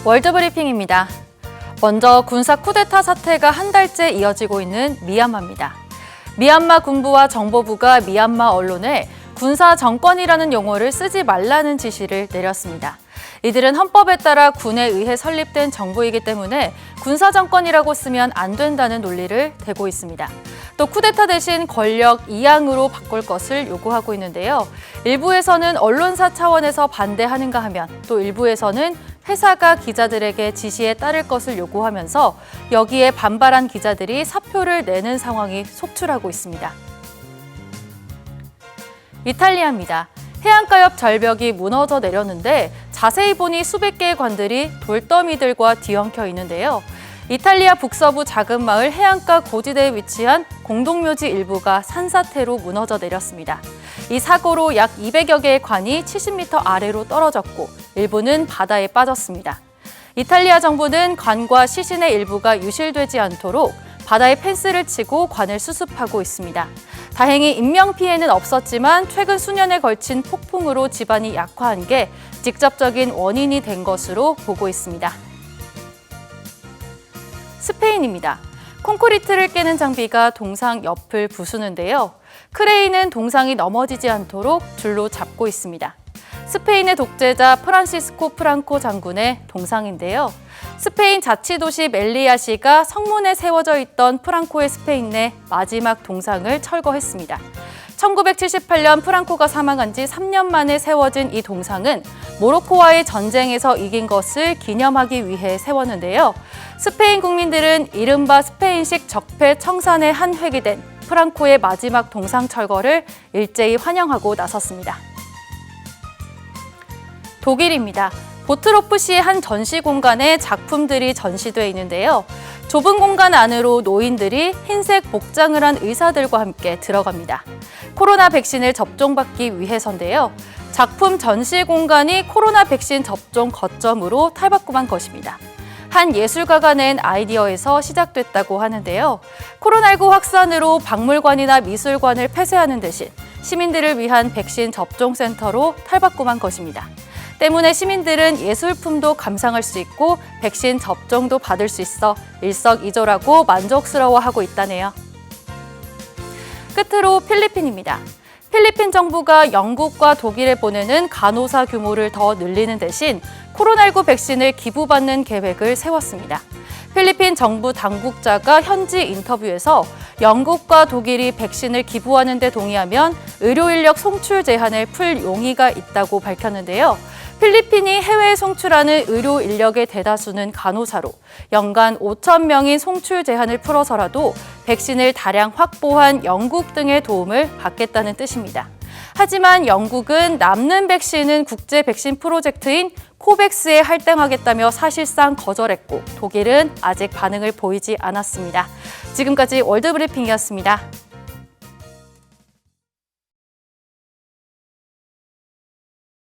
월드브리핑입니다. 먼저 군사 쿠데타 사태가 한 달째 이어지고 있는 미얀마입니다. 미얀마 군부와 정보부가 미얀마 언론에 군사 정권이라는 용어를 쓰지 말라는 지시를 내렸습니다. 이들은 헌법에 따라 군에 의해 설립된 정부이기 때문에 군사 정권이라고 쓰면 안 된다는 논리를 대고 있습니다. 또 쿠데타 대신 권력 이양으로 바꿀 것을 요구하고 있는데요. 일부에서는 언론사 차원에서 반대하는가 하면 또 일부에서는 회사가 기자들에게 지시에 따를 것을 요구하면서 여기에 반발한 기자들이 사표를 내는 상황이 속출하고 있습니다. 이탈리아입니다. 해안가 옆 절벽이 무너져 내렸는데 자세히 보니 수백 개의 관들이 돌더미들과 뒤엉켜 있는데요. 이탈리아 북서부 작은 마을 해안가 고지대에 위치한 공동묘지 일부가 산사태로 무너져 내렸습니다. 이 사고로 약 200여 개의 관이 70m 아래로 떨어졌고 일부는 바다에 빠졌습니다. 이탈리아 정부는 관과 시신의 일부가 유실되지 않도록 바다에 펜스를 치고 관을 수습하고 있습니다. 다행히 인명피해는 없었지만 최근 수년에 걸친 폭풍으로 집안이 약화한 게 직접적인 원인이 된 것으로 보고 있습니다. 스페인입니다. 콘크리트를 깨는 장비가 동상 옆을 부수는데요. 크레인은 동상이 넘어지지 않도록 줄로 잡고 있습니다. 스페인의 독재자 프란시스코 프랑코 장군의 동상인데요. 스페인 자치도시 멜리아시가 성문에 세워져 있던 프랑코의 스페인 내 마지막 동상을 철거했습니다. 1978년 프랑코가 사망한 지 3년 만에 세워진 이 동상은 모로코와의 전쟁에서 이긴 것을 기념하기 위해 세웠는데요. 스페인 국민들은 이른바 스페인식 적폐 청산의 한 획이 된 프랑코의 마지막 동상 철거를 일제히 환영하고 나섰습니다. 독일입니다. 보트로프시의 한 전시 공간에 작품들이 전시돼 있는데요. 좁은 공간 안으로 노인들이 흰색 복장을 한 의사들과 함께 들어갑니다. 코로나 백신을 접종받기 위해서인데요. 작품 전시 공간이 코로나 백신 접종 거점으로 탈바꿈한 것입니다. 한 예술가가 낸 아이디어에서 시작됐다고 하는데요. 코로나19 확산으로 박물관이나 미술관을 폐쇄하는 대신 시민들을 위한 백신 접종센터로 탈바꿈한 것입니다. 때문에 시민들은 예술품도 감상할 수 있고 백신 접종도 받을 수 있어 일석이조라고 만족스러워하고 있다네요. 끝으로 필리핀입니다. 필리핀 정부가 영국과 독일에 보내는 간호사 규모를 더 늘리는 대신 코로나19 백신을 기부받는 계획을 세웠습니다. 필리핀 정부 당국자가 현지 인터뷰에서 영국과 독일이 백신을 기부하는 데 동의하면 의료 인력 송출 제한을 풀 용의가 있다고 밝혔는데요. 필리핀이 해외에 송출하는 의료 인력의 대다수는 간호사로 연간 5,000명인 송출 제한을 풀어서라도 백신을 다량 확보한 영국 등의 도움을 받겠다는 뜻입니다. 하지만 영국은 남는 백신은 국제 백신 프로젝트인 코백스에 할당하겠다며 사실상 거절했고 독일은 아직 반응을 보이지 않았습니다. 지금까지 월드브리핑이었습니다.